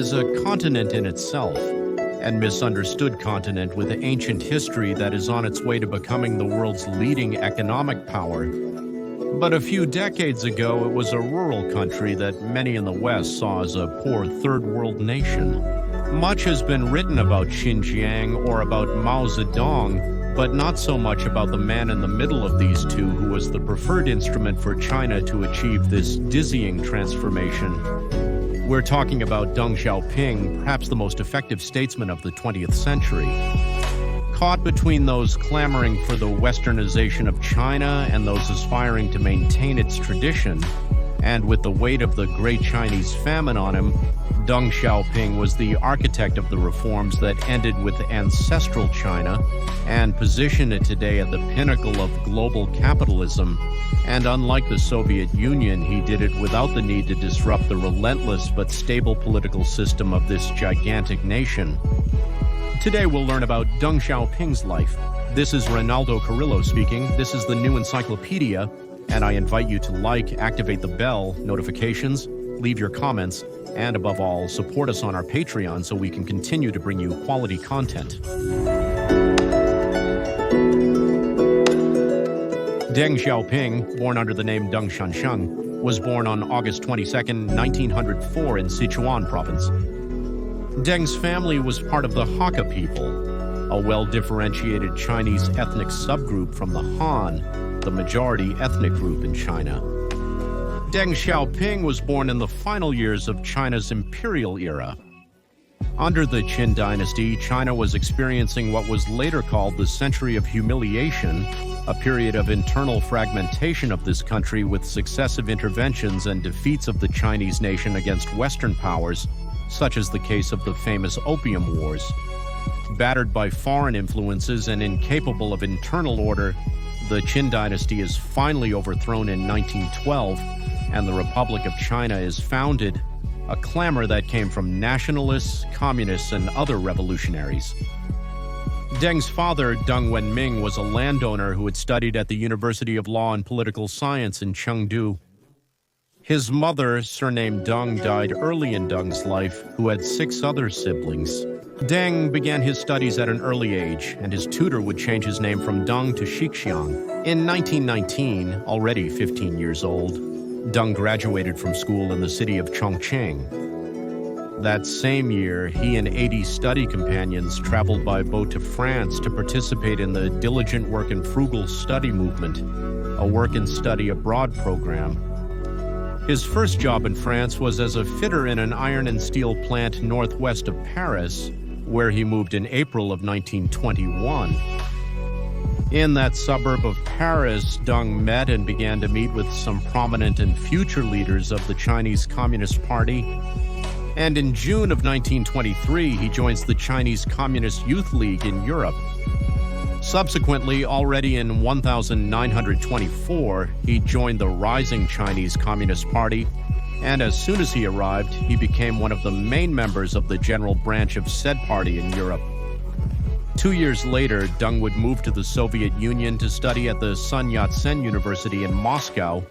is a continent in itself, and misunderstood continent with ancient history that is on its way to becoming the world's leading economic power. But a few decades ago, it was a rural country that many in the West saw as a poor third world nation. Much has been written about Xinjiang or about Mao Zedong, but not so much about the man in the middle of these two who was the preferred instrument for China to achieve this dizzying transformation. We're talking about Deng Xiaoping, perhaps the most effective statesman of the 20th century. Caught between those clamoring for the westernization of China and those aspiring to maintain its tradition, and with the weight of the Great Chinese Famine on him, Deng Xiaoping was the architect of the reforms that ended with ancestral China and positioned it today at the pinnacle of global capitalism. And unlike the Soviet Union, he did it without the need to disrupt the relentless but stable political system of this gigantic nation. Today we'll learn about Deng Xiaoping's life. This is Ronaldo Carrillo speaking. This is the New Encyclopedia, and I invite you to like, activate the bell, notifications, leave your comments, and above all, support us on our Patreon so we can continue to bring you quality content. Deng Xiaoping, born under the name Deng Xiaoping, was born on August 22, 1904 in Sichuan province. Deng's family was part of the Hakka people, a well-differentiated Chinese ethnic subgroup from the Han, the majority ethnic group in China. Deng Xiaoping was born in the final years of China's imperial era. Under the Qin dynasty, China was experiencing what was later called the Century of Humiliation, a period of internal fragmentation of this country with successive interventions and defeats of the Chinese nation against Western powers, such as the case of the famous Opium Wars. Battered by foreign influences and incapable of internal order, the Qin dynasty is finally overthrown in 1912, and the Republic of China is founded, a clamor that came from nationalists, communists, and other revolutionaries. Deng's father, Deng Wenming, was a landowner who had studied at the University of Law and Political Science in Chengdu. His mother, surnamed Deng, died early in Deng's life, who had 6 other siblings. Deng began his studies at an early age, and his tutor would change his name from Deng to Xixiang. In 1919, already 15 years old, Deng graduated from school in the city of Chongqing. That same year, he and 80 study companions traveled by boat to France to participate in the Diligent Work and Frugal Study movement, a work and study abroad program. His first job in France was as a fitter in an iron and steel plant northwest of Paris, where he moved in April of 1921. In that suburb of Paris, Deng met and began to meet with some prominent and future leaders of the Chinese Communist Party. And in June of 1923, he joins the Chinese Communist Youth League in Europe. Subsequently, already in 1924, he joined the rising Chinese Communist Party, and as soon as he arrived, he became one of the main members of the general branch of said party in Europe. 2 years later, Deng would move to the Soviet Union to study at the Sun Yat-sen University in Moscow,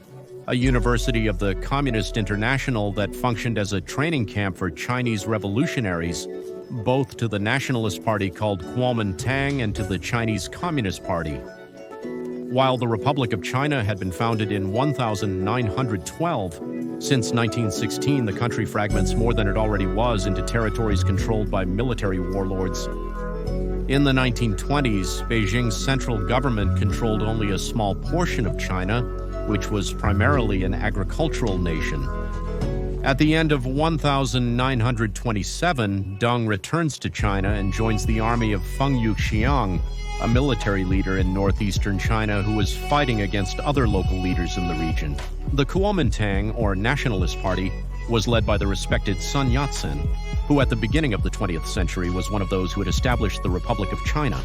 a university of the Communist International that functioned as a training camp for Chinese revolutionaries, both to the nationalist party called Kuomintang and to the Chinese Communist Party. While the Republic of China had been founded in 1912, since 1916 the country fragments more than it already was into territories controlled by military warlords. In the 1920s, Beijing's central government controlled only a small portion of China, which was primarily an agricultural nation. At the end of 1927, Deng returns to China and joins the army of Feng Yuxiang, a military leader in northeastern China who was fighting against other local leaders in the region. The Kuomintang, or Nationalist Party, was led by the respected Sun Yat-sen, who at the beginning of the 20th century was one of those who had established the Republic of China.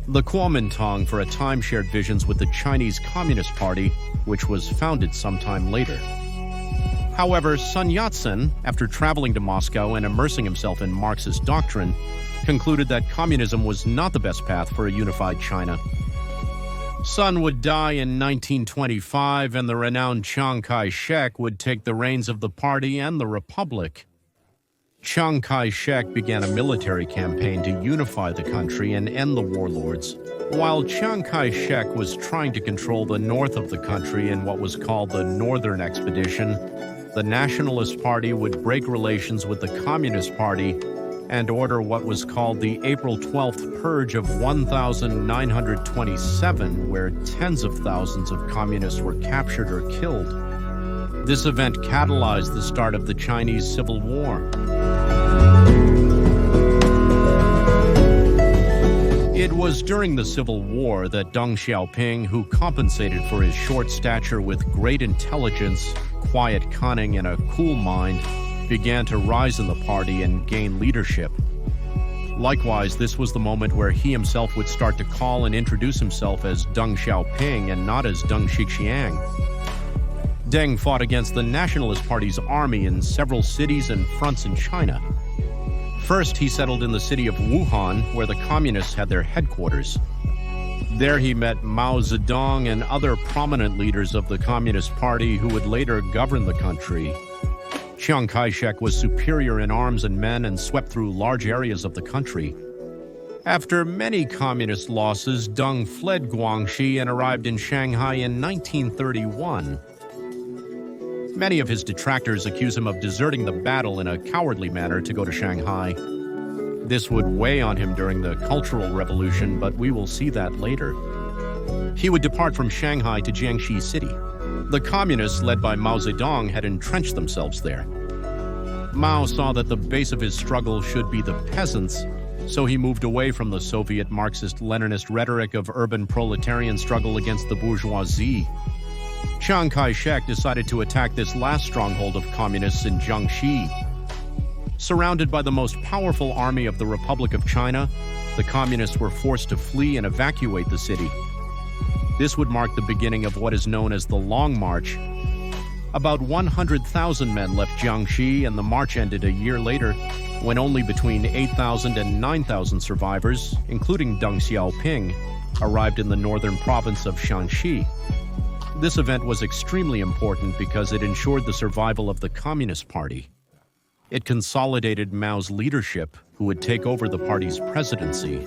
The Kuomintang for a time shared visions with the Chinese Communist Party, which was founded sometime later. However, Sun Yat-sen, after traveling to Moscow and immersing himself in Marxist doctrine, concluded that communism was not the best path for a unified China. Sun would die in 1925, and the renowned Chiang Kai-shek would take the reins of the party and the republic. Chiang Kai-shek began a military campaign to unify the country and end the warlords. While Chiang Kai-shek was trying to control the north of the country in what was called the Northern Expedition, the Nationalist Party would break relations with the Communist Party and order what was called the April 12th Purge of 1927, where tens of thousands of communists were captured or killed. This event catalyzed the start of the Chinese Civil War. It was during the Civil War that Deng Xiaoping, who compensated for his short stature with great intelligence, quiet cunning, and a cool mind, began to rise in the party and gain leadership. Likewise, this was the moment where he himself would start to call and introduce himself as Deng Xiaoping and not as Deng Xixiang. Deng fought against the Nationalist Party's army in several cities and fronts in China. First, he settled in the city of Wuhan, where the communists had their headquarters. There he met Mao Zedong and other prominent leaders of the Communist Party who would later govern the country. Chiang Kai-shek was superior in arms and men and swept through large areas of the country. After many communist losses, Deng fled Guangxi and arrived in Shanghai in 1931. Many of his detractors accuse him of deserting the battle in a cowardly manner to go to Shanghai. This would weigh on him during the Cultural Revolution, but we will see that later. He would depart from Shanghai to Jiangxi City. The communists, led by Mao Zedong, had entrenched themselves there. Mao saw that the base of his struggle should be the peasants, so he moved away from the Soviet Marxist-Leninist rhetoric of urban proletarian struggle against the bourgeoisie. Chiang Kai-shek decided to attack this last stronghold of communists in Jiangxi. Surrounded by the most powerful army of the Republic of China, the communists were forced to flee and evacuate the city. This would mark the beginning of what is known as the Long March. About 100,000 men left Jiangxi, and the march ended a year later, when only between 8,000 and 9,000 survivors, including Deng Xiaoping, arrived in the northern province of Shanxi. This event was extremely important because it ensured the survival of the Communist Party. It consolidated Mao's leadership, who would take over the party's presidency.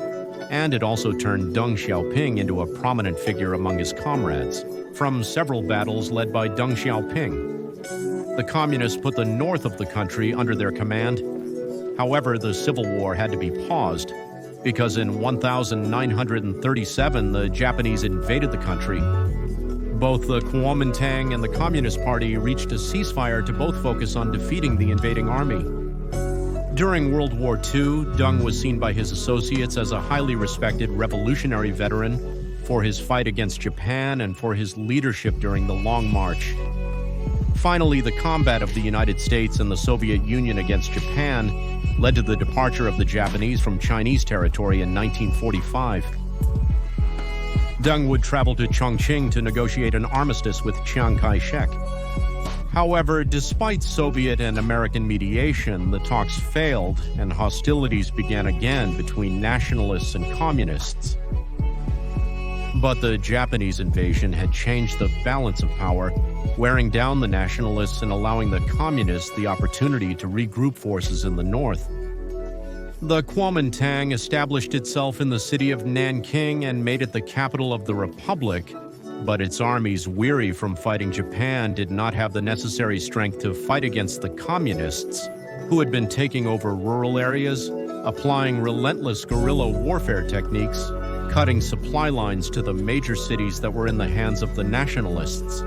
And it also turned Deng Xiaoping into a prominent figure among his comrades, from several battles led by Deng Xiaoping. The communists put the north of the country under their command. However, the Civil War had to be paused, because in 1937 the Japanese invaded the country. Both the Kuomintang and the Communist Party reached a ceasefire to both focus on defeating the invading army. During World War II, Deng was seen by his associates as a highly respected revolutionary veteran for his fight against Japan and for his leadership during the Long March. Finally, the combat of the United States and the Soviet Union against Japan led to the departure of the Japanese from Chinese territory in 1945. Deng would travel to Chongqing to negotiate an armistice with Chiang Kai-shek. However, despite Soviet and American mediation, the talks failed and hostilities began again between nationalists and communists. But the Japanese invasion had changed the balance of power, wearing down the nationalists and allowing the communists the opportunity to regroup forces in the north. The Kuomintang established itself in the city of Nanking and made it the capital of the Republic, but its armies, weary from fighting Japan, did not have the necessary strength to fight against the communists, who had been taking over rural areas, applying relentless guerrilla warfare techniques, cutting supply lines to the major cities that were in the hands of the nationalists.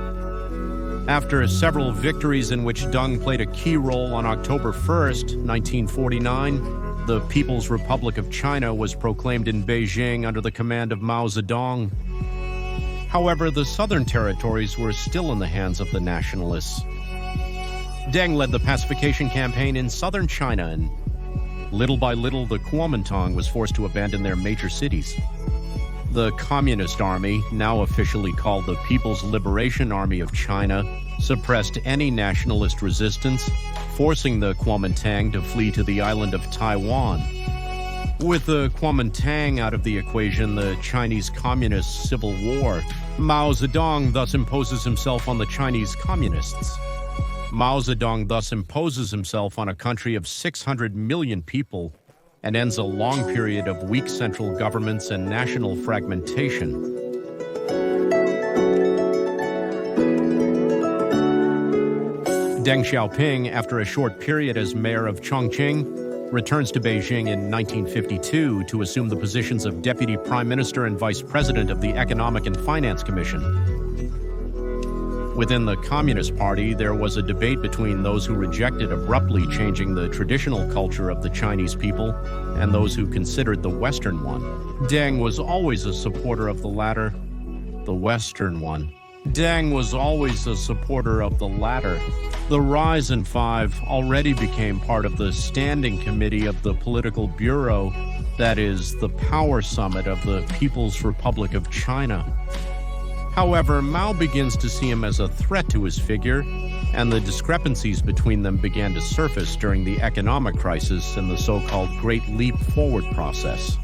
After several victories in which Deng played a key role on October 1st, 1949, the People's Republic of China was proclaimed in Beijing under the command of Mao Zedong. However, the southern territories were still in the hands of the nationalists. Deng led the pacification campaign in southern China, and little by little the Kuomintang was forced to abandon their major cities. The Communist Army, now officially called the People's Liberation Army of China, suppressed any nationalist resistance, forcing the Kuomintang to flee to the island of Taiwan. With the Kuomintang out of the equation, the Chinese Communist Civil War, Mao Zedong thus imposes himself on the Chinese communists. Mao Zedong thus imposes himself on a country of 600 million people and ends a long period of weak central governments and national fragmentation. Deng Xiaoping, after a short period as mayor of Chongqing, returns to Beijing in 1952 to assume the positions of Deputy Prime Minister and Vice President of the Economic and Finance Commission. Within the Communist Party, there was a debate between those who rejected abruptly changing the traditional culture of the Chinese people and those who considered the Western one. Deng was always a supporter of the latter, the Western one. Deng was always a supporter of the latter. The Rise and Five already became part of the Standing Committee of the Political Bureau, that is, the Power Summit of the People's Republic of China. However, Mao begins to see him as a threat to his figure, and the discrepancies between them began to surface during the economic crisis and the so-called Great Leap Forward process.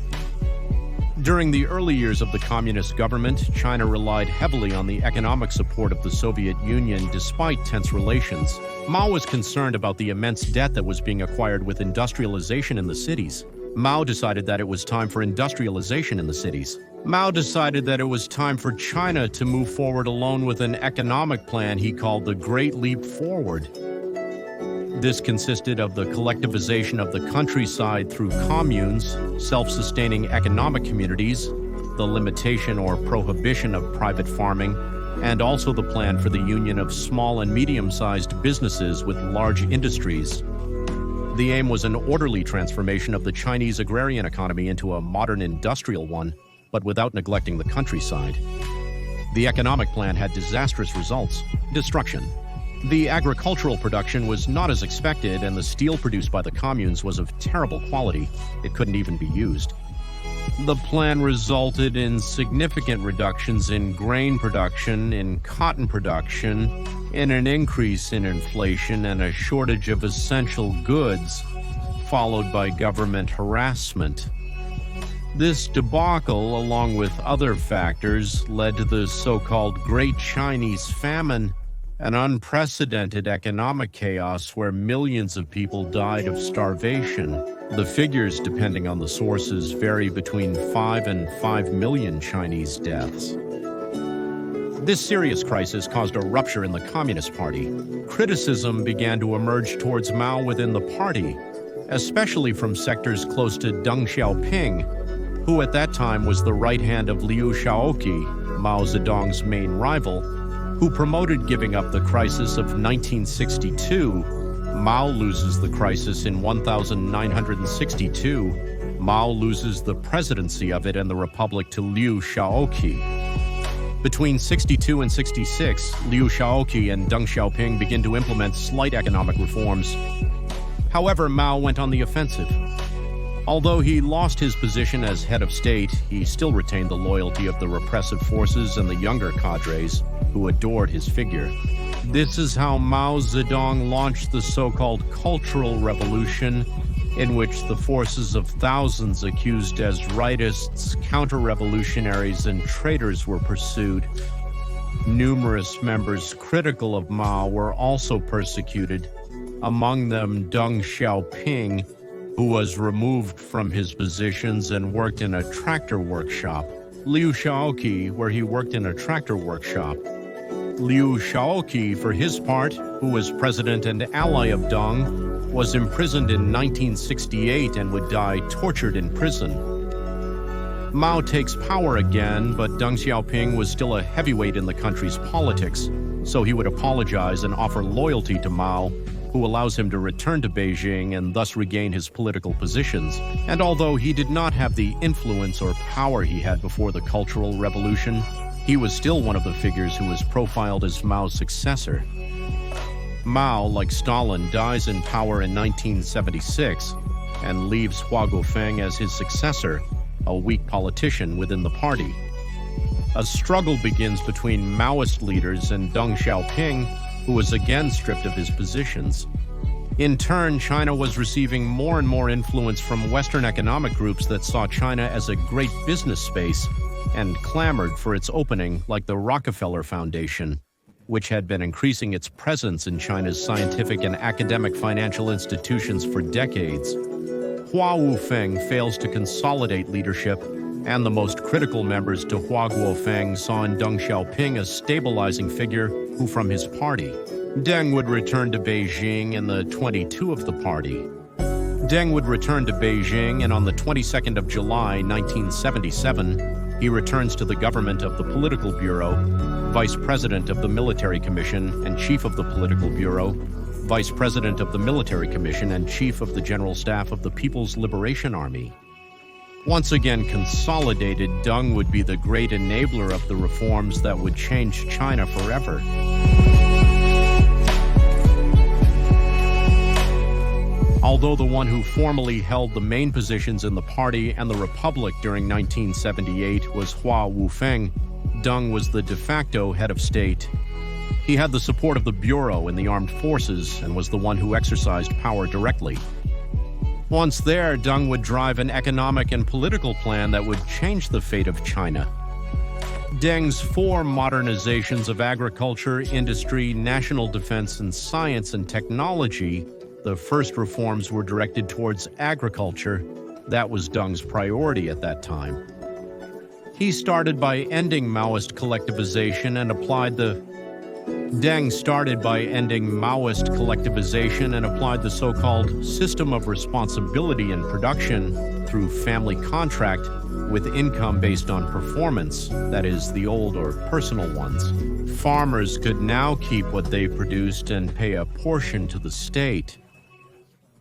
During the early years of the communist government, China relied heavily on the economic support of the Soviet Union despite tense relations. Mao was concerned about the immense debt that was being acquired with industrialization in the cities. Mao decided that it was time for industrialization in the cities. Mao decided that it was time for China to move forward alone with an economic plan he called the Great Leap Forward. This consisted of the collectivization of the countryside through communes, self-sustaining economic communities, the limitation or prohibition of private farming, and also the plan for the union of small and medium-sized businesses with large industries. The aim was an orderly transformation of the Chinese agrarian economy into a modern industrial one, but without neglecting the countryside. The economic plan had disastrous results: destruction. The agricultural production was not as expected, and the steel produced by the communes was of terrible quality. It couldn't even be used. The plan resulted in significant reductions in grain production, in cotton production, in an increase in inflation, and a shortage of essential goods, followed by government harassment. This debacle, along with other factors, led to the so-called Great Chinese Famine, an unprecedented economic chaos where millions of people died of starvation. The figures, depending on the sources, vary between 5 and 5 million Chinese deaths. This serious crisis caused a rupture in the Communist Party. Criticism began to emerge towards Mao within the party, especially from sectors close to Deng Xiaoping, who at that time was the right hand of Liu Shaoqi, Mao Zedong's main rival, who promoted giving up the crisis of 1962. Mao loses the crisis in 1962. Mao loses the presidency of it and the republic to Liu Shaoqi. Between 62 and 66, Liu Shaoqi and Deng Xiaoping begin to implement slight economic reforms. However, Mao went on the offensive. Although he lost his position as head of state, he still retained the loyalty of the repressive forces and the younger cadres who adored his figure. This is how Mao Zedong launched the so-called Cultural Revolution, in which the forces of thousands accused as rightists, counter-revolutionaries, and traitors were pursued. Numerous members critical of Mao were also persecuted, among them Deng Xiaoping, who was removed from his positions and worked in a tractor workshop. Liu Shaoqi, where he worked in a tractor workshop. Liu Shaoqi, for his part, who was president and ally of Deng, was imprisoned in 1968 and would die tortured in prison. Mao takes power again, but Deng Xiaoping was still a heavyweight in the country's politics, so he would apologize and offer loyalty to Mao, who allows him to return to Beijing and thus regain his political positions. And although he did not have the influence or power he had before the Cultural Revolution, he was still one of the figures who was profiled as Mao's successor. Mao, like Stalin, dies in power in 1976 and leaves Hua Guofeng as his successor, a weak politician within the party. A struggle begins between Maoist leaders and Deng Xiaoping, who was again stripped of his positions. In turn, China was receiving more and more influence from Western economic groups that saw China as a great business space and clamored for its opening, like the Rockefeller Foundation. which had been increasing its presence in China's scientific and academic financial institutions for decades. Hua Wufeng fails to consolidate leadership, and the most critical members to Hua Guofeng saw in Deng Xiaoping a stabilizing figure who from his party. Deng would return to Beijing in the 22 of the party. Deng would return to Beijing, and on the 22nd of July, 1977, he returns to the government of the Political Bureau, Vice President of the Military Commission and Chief of the Political Bureau, Vice President of the Military Commission and Chief of the General Staff of the People's Liberation Army. Once again consolidated, Deng would be the great enabler of the reforms that would change China forever. Although the one who formally held the main positions in the party and the republic during 1978 was Hua Wufeng, Deng was the de facto head of state. He had the support of the bureau and the armed forces and was the one who exercised power directly. Once there, Deng would drive an economic and political plan that would change the fate of China. Deng's 4 modernizations of agriculture, industry, national defense, and science and technology. The first reforms were directed towards agriculture. That was Deng's priority at that time. He started by ending Maoist collectivization and applied the so-called system of responsibility in production through family contract with income based on performance, that is, the old or personal ones. Farmers could now keep what they produced and pay a portion to the state.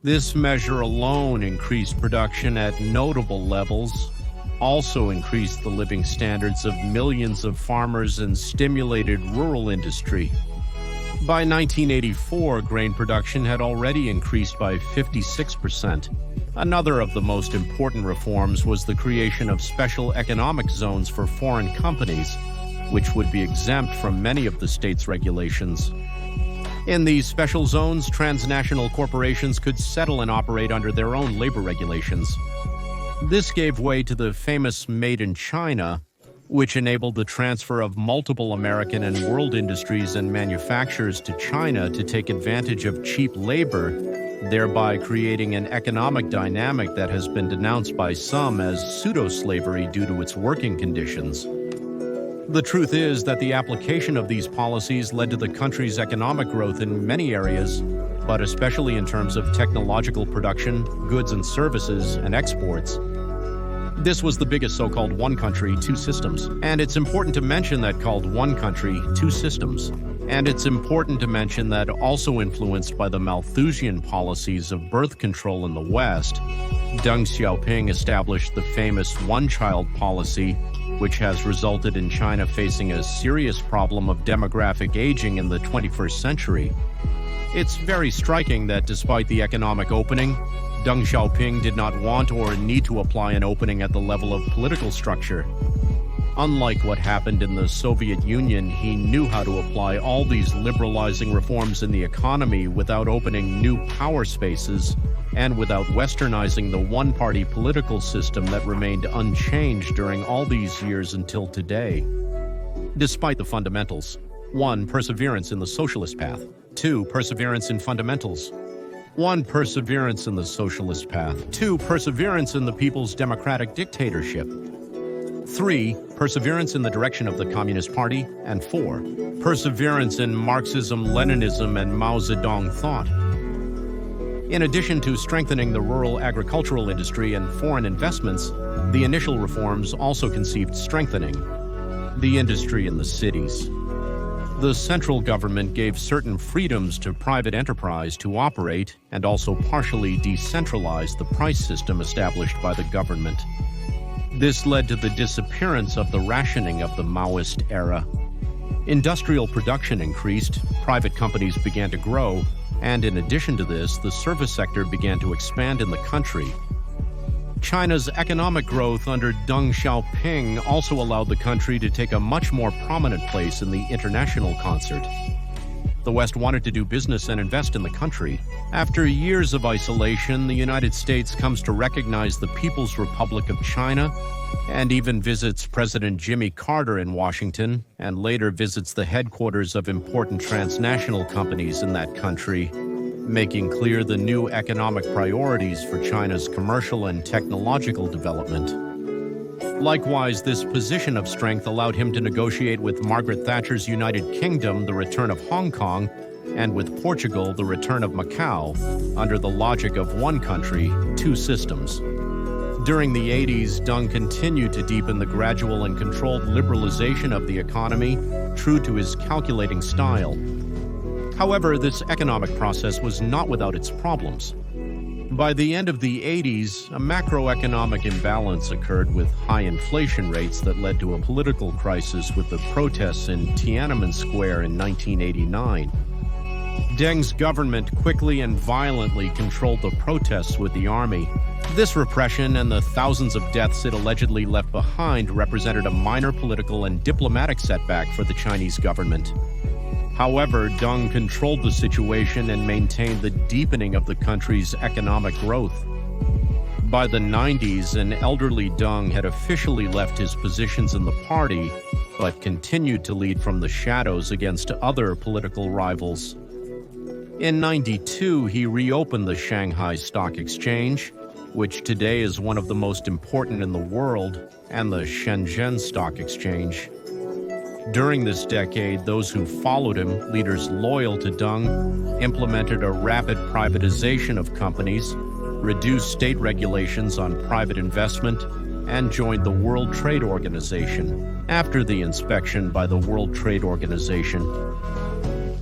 This measure alone increased production at notable levels, also increased the living standards of millions of farmers and stimulated rural industry. By 1984, grain production had already increased by 56%. Another of the most important reforms was the creation of special economic zones for foreign companies, which would be exempt from many of the state's regulations. In these special zones, transnational corporations could settle and operate under their own labor regulations. This gave way to the famous Made in China, which enabled the transfer of multiple American and world industries and manufacturers to China to take advantage of cheap labor, thereby creating an economic dynamic that has been denounced by some as pseudo-slavery due to its working conditions. The truth is that the application of these policies led to the country's economic growth in many areas, but especially in terms of technological production, goods and services, and exports. This was the biggest so-called one country, two systems. And it's important to mention that called one country, two systems. And it's important to mention that also influenced by the Malthusian policies of birth control in the West, Deng Xiaoping established the famous one-child policy, which has resulted in China facing a serious problem of demographic aging in the 21st century. It's very striking that despite the economic opening, Deng Xiaoping did not want or need to apply an opening at the level of political structure. Unlike what happened in the Soviet Union, he knew how to apply all these liberalizing reforms in the economy without opening new power spaces and without westernizing the one-party political system that remained unchanged during all these years until today. Despite the fundamentals: 1. Perseverance in the socialist path. 2. Perseverance in fundamentals. 1. Perseverance in the socialist path. 2. Perseverance in the people's democratic dictatorship. 3. Perseverance in the direction of the Communist Party. And 4. Perseverance in Marxism, Leninism, and Mao Zedong thought. In addition to strengthening the rural agricultural industry and foreign investments, the initial reforms also conceived strengthening the industry in the cities. The central government gave certain freedoms to private enterprise to operate and also partially decentralized the price system established by the government. This led to the disappearance of the rationing of the Maoist era. Industrial production increased, private companies began to grow, and in addition to this, the service sector began to expand in the country. China's economic growth under Deng Xiaoping also allowed the country to take a much more prominent place in the international concert. The West wanted to do business and invest in the country. After years of isolation, the United States comes to recognize the People's Republic of China and even visits President Jimmy Carter in Washington, and later visits the headquarters of important transnational companies in that country, making clear the new economic priorities for China's commercial and technological development. Likewise, this position of strength allowed him to negotiate with Margaret Thatcher's United Kingdom the return of Hong Kong, and with Portugal the return of Macau, under the logic of one country, two systems. During the 80s, Deng continued to deepen the gradual and controlled liberalization of the economy, true to his calculating style. However, this economic process was not without its problems. By the end of the 80s, a macroeconomic imbalance occurred with high inflation rates that led to a political crisis with the protests in Tiananmen Square in 1989. Deng's government quickly and violently controlled the protests with the army. This repression and the thousands of deaths it allegedly left behind represented a minor political and diplomatic setback for the Chinese government. However, Deng controlled the situation and maintained the deepening of the country's economic growth. By the 90s, an elderly Deng had officially left his positions in the party, but continued to lead from the shadows against other political rivals. In '92, he reopened the Shanghai Stock Exchange, which today is one of the most important in the world, and the Shenzhen Stock Exchange. During this decade, those who followed him, leaders loyal to Deng, implemented a rapid privatization of companies, reduced state regulations on private investment, and joined the World Trade Organization. After the inspection by the World Trade Organization,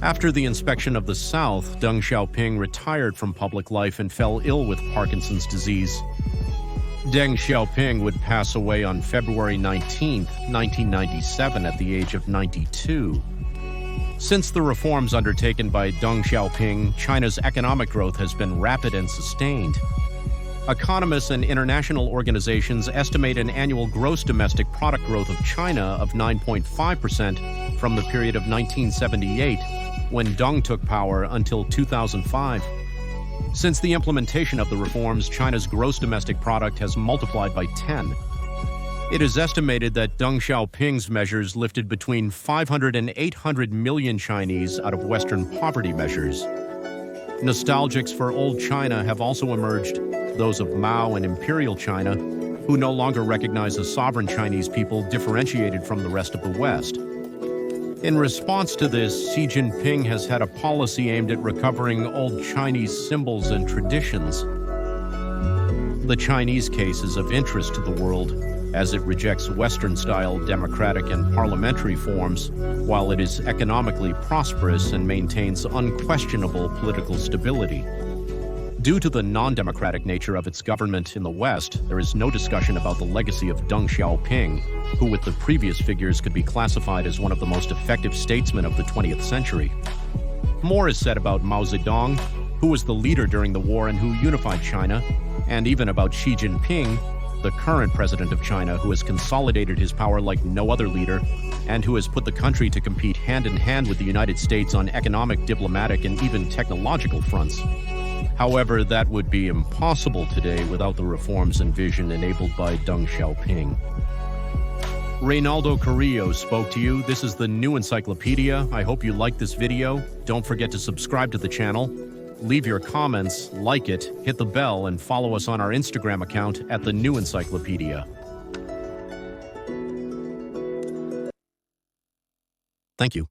After the inspection of the South, Deng Xiaoping retired from public life and fell ill with Parkinson's disease. Deng Xiaoping would pass away on February 19, 1997 at the age of 92. Since the reforms undertaken by Deng Xiaoping, China's economic growth has been rapid and sustained. Economists and international organizations estimate an annual gross domestic product growth of China of 9.5% from the period of 1978, when Deng took power, until 2005. Since the implementation of the reforms, China's gross domestic product has multiplied by 10. It is estimated that Deng Xiaoping's measures lifted between 500 and 800 million Chinese out of Western poverty measures. Nostalgics for old China have also emerged, those of Mao and Imperial China, who no longer recognize a sovereign Chinese people differentiated from the rest of the West. In response to this, Xi Jinping has had a policy aimed at recovering old Chinese symbols and traditions. The Chinese case is of interest to the world, as it rejects Western-style democratic and parliamentary forms, while it is economically prosperous and maintains unquestionable political stability. Due to the non-democratic nature of its government in the West, there is no discussion about the legacy of Deng Xiaoping, who with the previous figures could be classified as one of the most effective statesmen of the 20th century. More is said about Mao Zedong, who was the leader during the war and who unified China, and even about Xi Jinping, the current president of China, who has consolidated his power like no other leader, and who has put the country to compete hand-in-hand with the United States on economic, diplomatic, and even technological fronts. However, that would be impossible today without the reforms and vision enabled by Deng Xiaoping. Reynaldo Carrillo spoke to you. This is the New Encyclopedia. I hope you liked this video. Don't forget to subscribe to the channel. Leave your comments, like it, hit the bell, and follow us on our Instagram account at the New Encyclopedia. Thank you.